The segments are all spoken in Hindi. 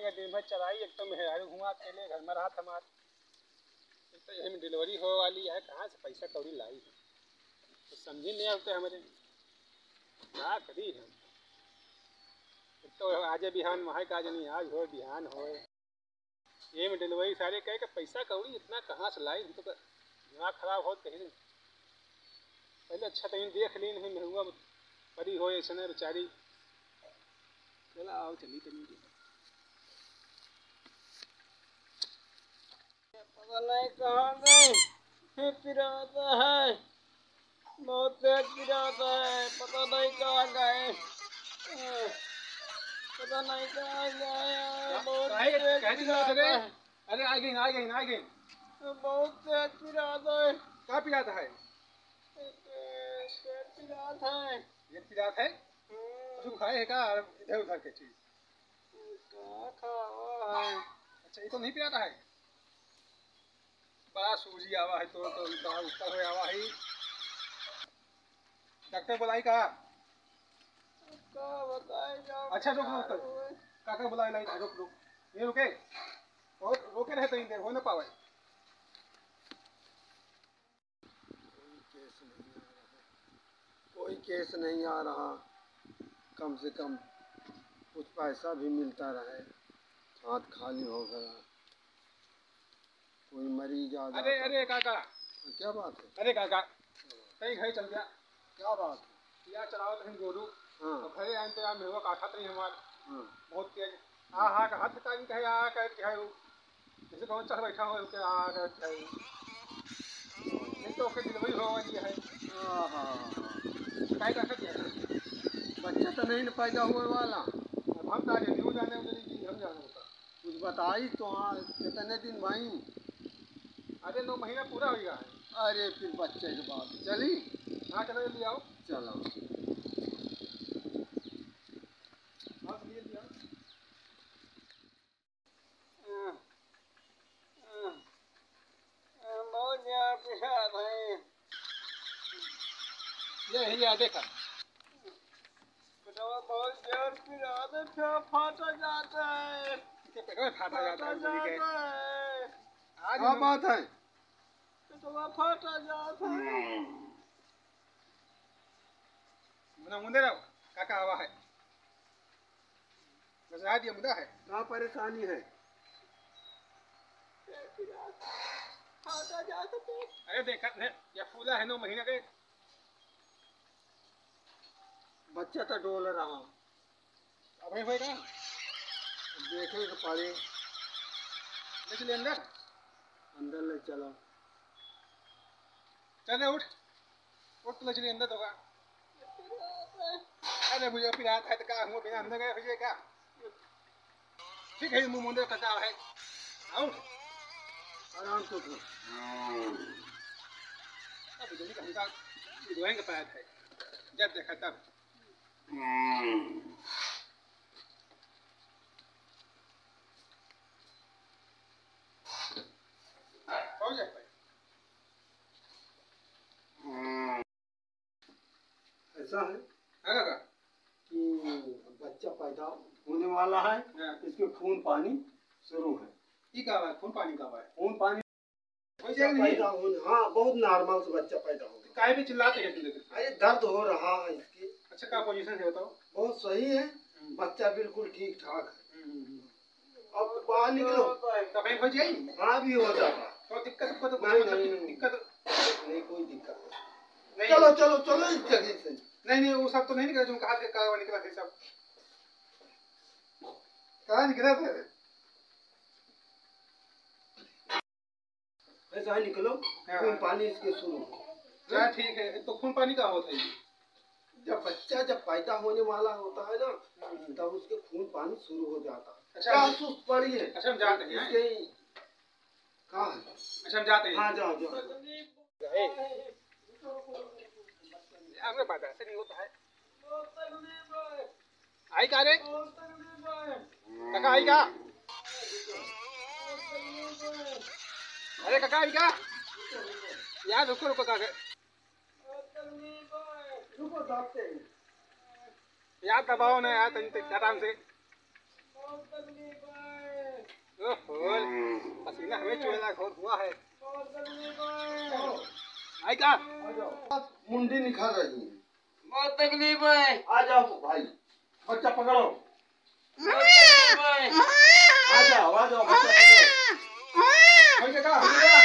के दिन भर चलाई, एक तो मेहरारू घुमा अकेले घर में रहा हमार, एक तो यही में डिलीवरी हो वाली है, कहाँ से पैसा कौड़ी लाई है तो समझी नहीं आते हमारे क्या करी हम। एक तो आज बिहान वहाँ का नहीं, आज हो बिहान हो ये में डिलीवरी सारे कहे कि पैसा कौड़ी इतना कहाँ से लाई, तो दिमाग खराब हो कहीं नहीं। पहले अच्छा कहीं देख ली नहीं महंगा परी हो ऐसे न बेचारी। चला आओ चली चली पता नहीं कहाँ गए, पिराता है, बहुत तेज पिराता है, पता नहीं कहाँ गए, पता नहीं कहाँ गए, बहुत तेज पिराता है। अरे आ गई आ गई आ गई, बहुत तेज पिराता है। क्या पिराता है? पेट पिराता है। ये पिरात है? तुम खाए है क्या इधर उधर के चीज? क्या खावा है? अच्छा ये तो नहीं पिराता है, बड़ा सूजी आवा है तो बड़ा ऊपर हो आवा है। डॉक्टर बुलाई कहा? अच्छा रुक रुक काका बुलाई लाई रुक रुक, ये रुके और रोके रहे तो इन देर हो ना पावे। कोई केस नहीं आ रहा, कम से कम कुछ पैसा भी मिलता रहे, हाथ खाली हो गया, कोई मरीज आ जाता। अरे अरे काका क्या बात है? अरे काका कहीं घर चल गया? क्या बात है? या चलाओ नहीं गोरू। हाँ तो घरे आए तो यार मेरे का खाता नहीं हमार। हाँ बहुत तेज हाँ का हाथ का कहे आ कह है जैसे कौन चढ़ बैठा हो के आ कह है नहीं तो ओके डिलीवरी हो वाली है। हाँ हाँ काय का है बच्चा तो नहीं न पैदा हुए वाला। अब हम जाने न्यू जाने उधर की हम जाने होता कुछ बताई तो। हाँ कितने दिन भाई? अरे 9 महीना पूरा हो गया है। अरे फिर बच्चे की बात चली। हाँ चलो जल्दी आओ। चलो ये ही देखा बहुत जोर पिराता था, फाटा जाता है, फाटा जाता है। आज क्या बात है? फाटा जाता है। मुंदे रहो काका हवा है बस आज ये मुद्दा है। क्या परेशानी है? अरे देखा ये फूला है 9 महीने के बच्चा तो डोल रहा। अभी होएगा देखे तो पड़े। ले चलिए अंदर। अंदर ले चलो। चले उठ उठ तो ले चलिए अंदर होगा। अरे मुझे पिरात है तो क्या हुआ बिना अंदर गए भेजे क्या? ठीक है मुंह मुंदे कसा है आओ आराम से उठो। अब जल्दी कहीं का दुआएंगे पाया है जब देखा तब। हो जाए ऐसा है का कि बच्चा पैदा होने वाला है, इसके खून पानी शुरू है। ये क्या है खून पानी का है? खून पानी हो जाएगा नहीं? पैदा होने, हाँ बहुत नॉर्मल से बच्चा पैदा हो गया। काय भी चिल्लाते हैं तुम? अरे दर्द हो रहा है इसकी। अच्छा क्या पोजीशन है बताओ? बहुत सही है, बच्चा बिल्कुल ठीक ठाक है। अब बाहर निकलो तो कहीं हो जाएगी? हाँ भी हो जाता। तो दिक्कत को तो नहीं दिक्कत नहीं कोई दिक्कत नहीं। चलो चलो चलो इस जगह से। नहीं वो सब तो नहीं निकला, तुम कहा निकला थे सब कहाँ निकला था? ऐसा ही निकलो। खून पानी इसके शुरू क्या ठीक है तो खून पानी का होता है? जब बच्चा जब पैदा होने वाला होता है ना तब उसके खून पानी शुरू हो जाता है। अच्छा सुस्त पड़ी है। अच्छा हम जाते हैं। कहाँ है? अच्छा हम जाते हैं। हाँ जाओ जाओ। हमें पता ऐसे नहीं होता है। आई का रे काका आई का? अरे काका आई का? यार रुको रुको काका रुको दाबते हैं। यार दबाओ ना यार आराम से। ओहो, पसीना हमें चुहला घोर हुआ है। आई क्या? मुंडी निखर रही है। बहुत तकलीफ है। आ जाओ भाई, बच्चा पकड़ो। बहुत तकलीफ है। आ जाओ बच्चा पकड़ो। हो गया का? हो गया?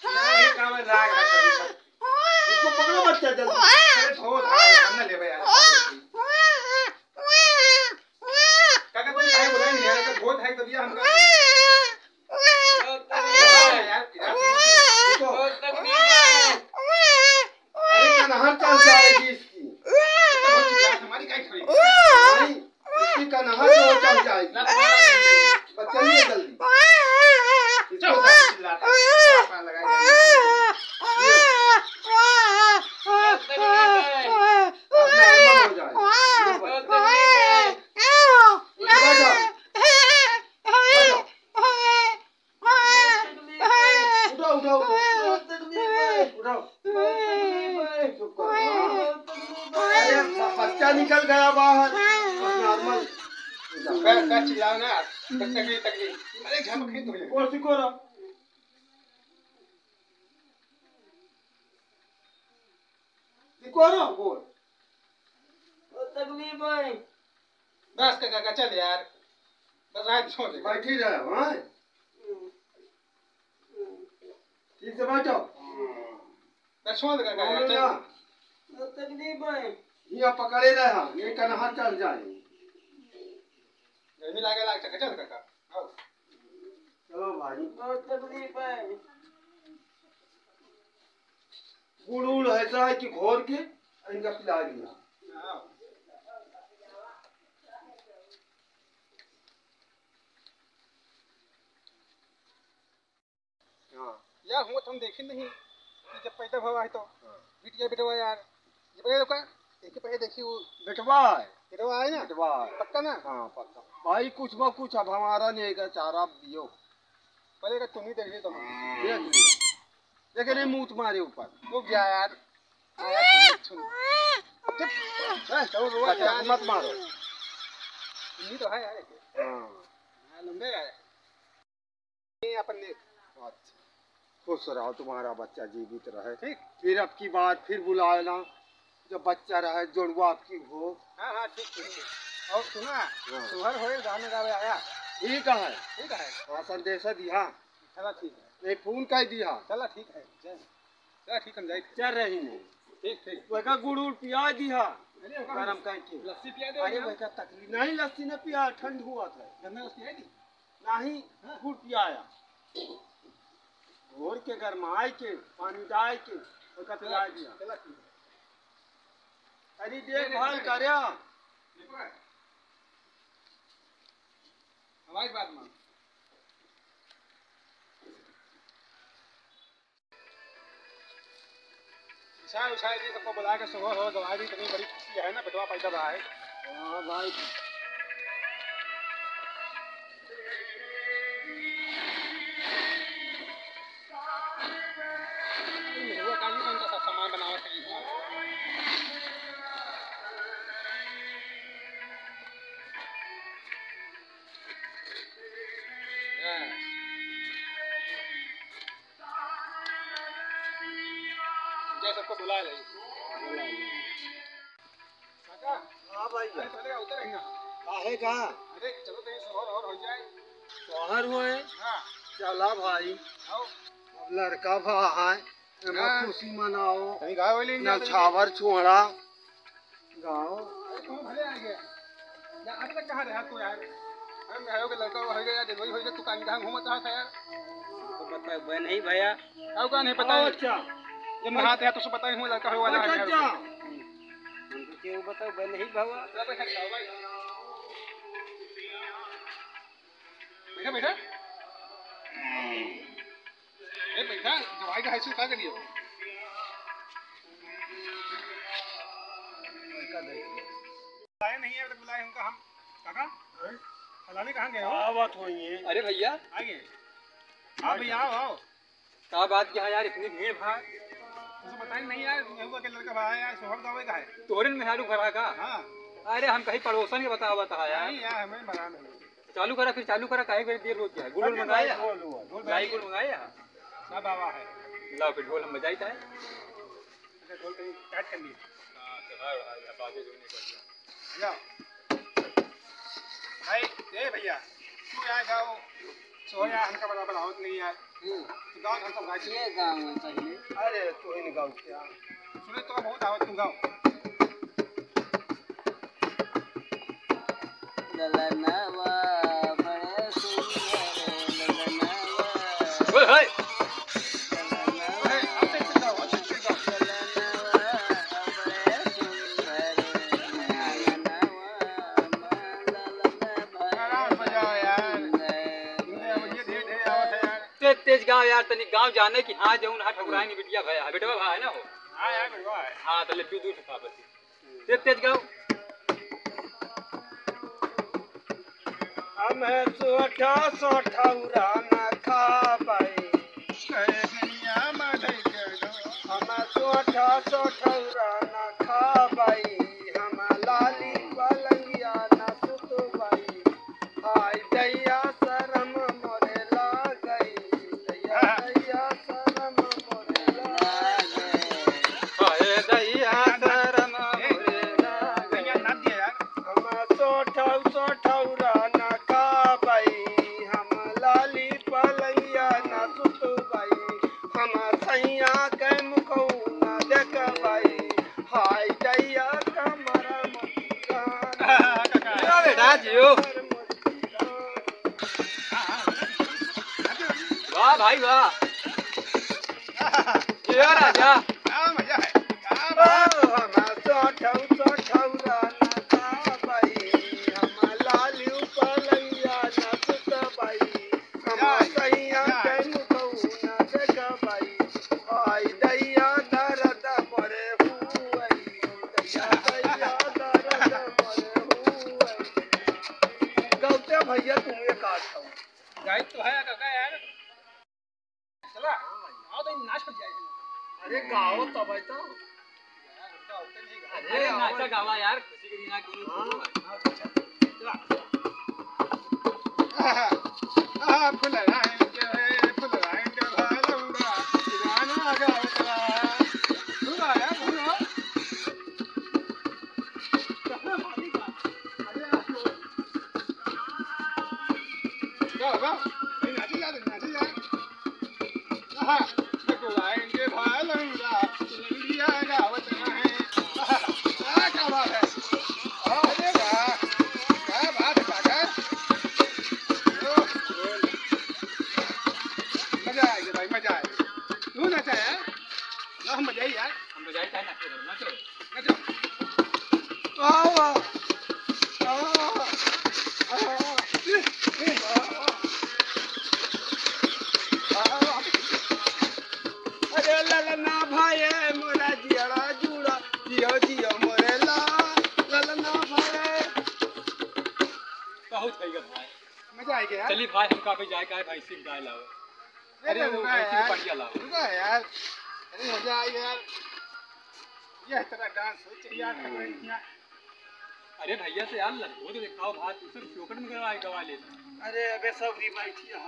नहीं काम है राग है कभी तक। इसको पकड़ो बच्चा जल्दी। अरे धो धाय हमने ले यार। काका तुम काहे बुलाए नहीं यार? धो धाय तो दिया हमका। बहुत तकलीफ है। यार इसको बहुत तकलीफ है। अरे कनहर चल जाएगी इसकी। हमारी काय खड़ी? नहीं, इसकी कनहर जो चल जाएगी। बस चलिए जल्दी। चलो चिल्लाता है। पापा लगाए। बहुत तकलीफ है। अब नॉर्मल हो जाए। बहुत तकलीफ है। उठा जाओ। उठाओ उठाओ बहुत तकलीफ है। उठाओ। बहुत तकलीफ है। चुप करो। हाँ। बहुत तकलीफ है। अरे बच्चा निकल गया बाहर। अब नॉर्मल हो जाओ। मैं का चिल्लाओ ना। तकलीफ तकलीफ। अरे घर में खेत हो जाए। और सिको रहा। सिको रहा बोल। बहुत तकलीफ है। बस काका चल यार। बस रात छोड़ दे। बैठी रहे हाँ। ठीक से बैठो। बस छोड़ दे काका यार बोलो चल। ना। बहुत तकलीफ है। यहाँ पकड़े रहे हम, ये कनहर चल जाए। गर्मी लागे लाग चल काका। आओ। चलो भाई। बहुत तकलीफ है। गुड़ उड़ ऐसा है कि घोर के इनका पिला दिया। आओ। हाँ। यार हुआ तुम देखे नहीं कि जब पैदा हुआ है तो बिटिया बेटवा यार ये पहले का एक ही पहले देखी वो बेटवा है। बेटवा है ना बेटवा है। पक्का ना हाँ पक्का। भाई कुछ न कुछ अब हमारा नहीं का चारा दियो। पहले का तुम ही देख ली तुम देख लिया। लेकिन ये मुंह तुम्हारे ऊपर। रुक जा यार आया सुन चुप चलो रुआ बच्चा यार को मत मारो। नहीं तो है यार हाँ। लंबे है ये अपन ने अच्छा। खुश रहो, तुम्हारा बच्चा जीवित रहे। ठीक फिर अब की बार फिर बुलाना जब बच्चा रहे जुड़वा आपकी हो। हाँ हाँ ठीक ठीक और सुना सुहर होए गाने गावे आया ठीक है। ठीक है हाँ संदेश दिया। चला ठीक है नहीं फोन कर दिया। चला ठीक है चला ठीक हम जाए चल रही नहीं। ठीक ठीक वह गुड़ उड़ पिया दिया। अरे गरम करके। लस्सी पिया दे अरे वह तकलीफ नहीं, लस्सी ने पिया, ठंड हुआ था। घर में लस्सी है नी नहीं गुड़ पियाया। घोर के गरमाए के पानी डाल के उसका पिला दिया। चला ठीक है अरे देखभाल करया। हमारी बात मान शायद शायद ये सबको बुला के सुबह हो दवाई दी कितनी बड़ी खुशी है ना बेटवा पैदा रहा है हाँ भाई। हुआ काम कौन सा सामान बनावा चाहिए जय सबको बुला ले काका हाँ भाई। अरे चलेगा उतर रहेगा काहे का अरे चलो कहीं शोहर और हो जाए शोहर हुए। हाँ चला भाई। आओ अब लड़का भा है एमा हाँ। खुशी मनाओ। कहीं गाँव वाले न छावर छोड़ा गाँव। तुम भले आ गया या अभी तक कहाँ रहा तू यार हम कहो कि लड़का हो गया डिलीवरी हो गया तू कहीं कहाँ घूमत रहा था यार तो पता है नहीं भैया। आओ का नहीं पता है अच्छा जब नहाते हैं तो सब पता ही हूँ लड़का हो वाला है अच्छा। उनको क्यों बताओ बन नहीं भवा। चलो बैठा खाओ भाई बैठा बैठा ए बैठा दवाई का हैसियत क्या करियो आए नहीं है बुलाए उनका हम काका फलाने कहाँ गए हो क्या बात हुई है? अरे भैया आगे आओ भैया आओ आओ क्या बात क्या है यार, इतनी भीड़ भाड़। तुझे पता ही नहीं यार हुआ कि लड़का भाई यार सोहर गावे का है तोरन मेहरू भरा का। हाँ अरे हम कहीं पड़ोसन के बतावा था यार। नहीं यार हमें बना नहीं। चालू करा फिर चालू करा, काहे देर रोज क्या है? गुड़ मंगाया, ढोल लाई गुड़ मंगाया। सब आवा है। लाओ फिर ढोल हम बजाई था। अच्छा ढोल कहीं काट कर लिए। हां तो है बाजे जो नहीं कर जाओ भाई। ए भैया तू यहाँ गाओ सोया हमका बड़ा बड़ा होत नहीं यार। तू गाओ हम सब गा ये गांव में पहले अरे तू ही नहीं गाओ क्या? सुने तो बहुत आवत तू गाओ। ललनवा बड़े सुंदर ललनवा। ओए होए तेज गाँव यार, तनी गाँव जाने की हाँ जऊन हा ठकुराई नहीं बिटिया भैया बेटवा भा है ना हो। हाँ यार बेटवा है। हाँ तो ले तू दूर ठका बस तेज तेज गाँव। हम सोठा सोठा उड़ाना खा पाए, दुनिया में ढल के गो। हम सोठा सोठा उड़ाना खा पाई, हम लाली पलंगिया न सुत पाई, हाय दैया शरम मोरे ला गई, दैया दैया शरम मोरे ला गई, हाय दैया शरम मोरे ला भैया नाच दिया यार। हम सोठा सोठा उड़ाना खा पाई, हम लाली पलंगिया न सुत पाई, हम सैया के मुखौ न देख पाई, हाय दैया कमर गया बेटा जियो। वाह भाई वाह जियो राजा। क्या मजा है। क्या हम सोठा सोठा उड़ाना खा पाई, हम लाली पलंगिया न सुत पाई, हम सैया के मुखौ न देख पाई, हाय दैया दर्द मरे हुई, दैया दैया दर्द मरे हुई। गौते भैया तुम ये काट दो। गाइड तो है काका यार। चला आओ तो नाच कर जाए। अरे गाओ तब तो अरे नाचा गावा यार, खुशी के दिन आ क्यों। फुल लाएंगे भालूंगा गाना गाऊंगा। तू गा यार तू गा। गाओ गाओ नाची जा नाची जा। फुल लाएंगे भालूंगा ललिया गावत है। क्या बात है। अरे वाह क्या बात है काका। मजा आएगा भाई मजा आएगा। तू नचा यार ना हम मजा ही यार। हम बजाई था नाचो नचो आओ अरे ललना भाई मोरा जिया जुड़ा, जियो जियो मोरे ला ललना भाई। बहुत सही भाई। मजा आएगा यार। चली भाई हम काफी जाए का है भाई सिंह गाय लाओ। अरे वो रुका भाई यार। की बढ़िया लाओ। रुका यार। अरे मजा आएगा यार। यह तरह डांस हो चाहिए यार ठकुराइया। अरे भैया से यार वो तो दिखाओ भाई, तू सब चौकट में करवाए गवा ले। अरे अबे सब री बैठी है,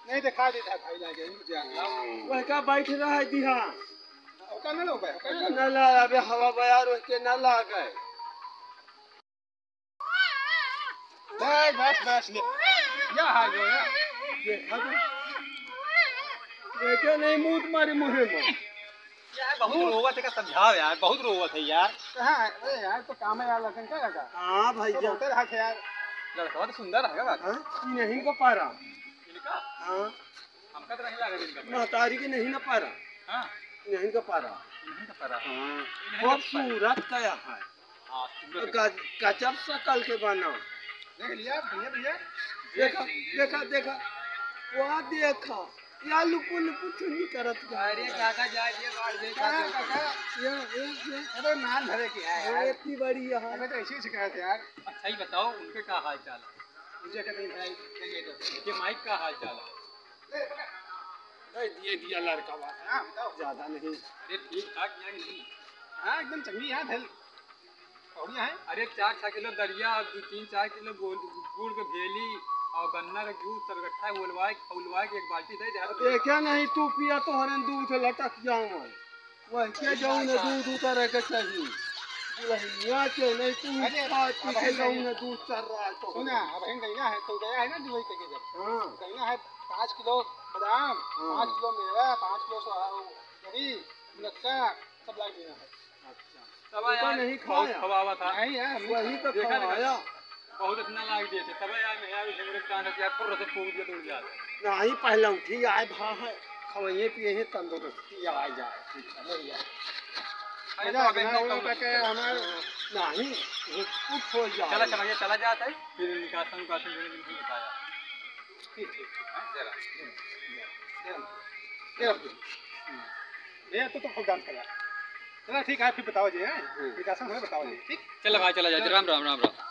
नहीं दिखा देता भाई लागे मुझे। वह का बैठ रहा है दिहा ओका ना लो भाई ओका ना लो। न ला अबे हवा बयार के न ला गए। बस ले या हाल हो या देखे नहीं मुंह तुम्हारे मुँह में यार बहुत रोवत है का समझाओ यार, बहुत रोवत है यार। कहाँ है? अरे यार तो काम है यार लगन क्या लगा। हाँ तो भैया बहुत रहा यार। लड़का तो सुंदर है बात। हाँ नहीं को पारा, इनका हाँ हमका तो नहीं लगा इनका। महतारी के नहीं ना पारा, हां नहीं को पारा, इन्हीं का परा। हाँ बहुत सूरत का है, हां गजब सकल के बना। देख लिया भैया भैया। देखा देखा देखा वहाँ देखा या लुकु लुकु चुनी करत गया। अरे काका जाए ये गाड़ दे कहाँ काका। ये अरे नान धरे की है यार। इतनी बड़ी है। हमें तो ऐसी शिकायत है यार। अच्छा ही बताओ उनके क्या हाल चाल है। मुझे कहते हैं भाई नहीं तो उनके माइक का हाल चाल है। दिए दिया लड़का बात हाँ बताओ। ज्यादा नहीं। अरे ठीक ठाक या नहीं। हाँ एकदम चंगी यार धल। कौड़िया है अरे 4-6 किलो दरिया और 2-3-4 किलो गुड़ के भेली और गन्ना का जूस सरगट्ठा उलवाए के एक बाल्टी दे दे। देखा नहीं तू पिया तो हरन दूध लटक जाऊँ वह के जाऊँ न दूध उतर के चाहिए यहाँ के नहीं तू खा पी के जाऊँ न दूध चल रहा है तो सुना अब हम गईना है तो गया है ना दुबई के जब हाँ गईना है 5 किलो बादाम 5 किलो मेवा 5 किलो गरी मुनक्का सब लाग देना है। तब तो यार नहीं बहुत खाया। खवावा था। नहीं यार वही तो देखा नहीं खाया बहुत इतना लाग दिए थे तब यार मैं यार झगड़े कान रखा फुर से फूक दिया तो जाता। नहीं पहले उठी आए भा है खवैये पिए हैं तंदुरुस्ती आ जाए नहीं जाए मजा आ गया उनका के हमारे नहीं कुछ हो चला जाए चला जाता है फिर निकासन मेरे दिन नहीं बताया। ठीक जरा ये तो खुदान करा चला ठीक है फिर बताओ जी हैं विकासन है बताओ जी ठीक चलो भाई चला जा राम राम राम राम।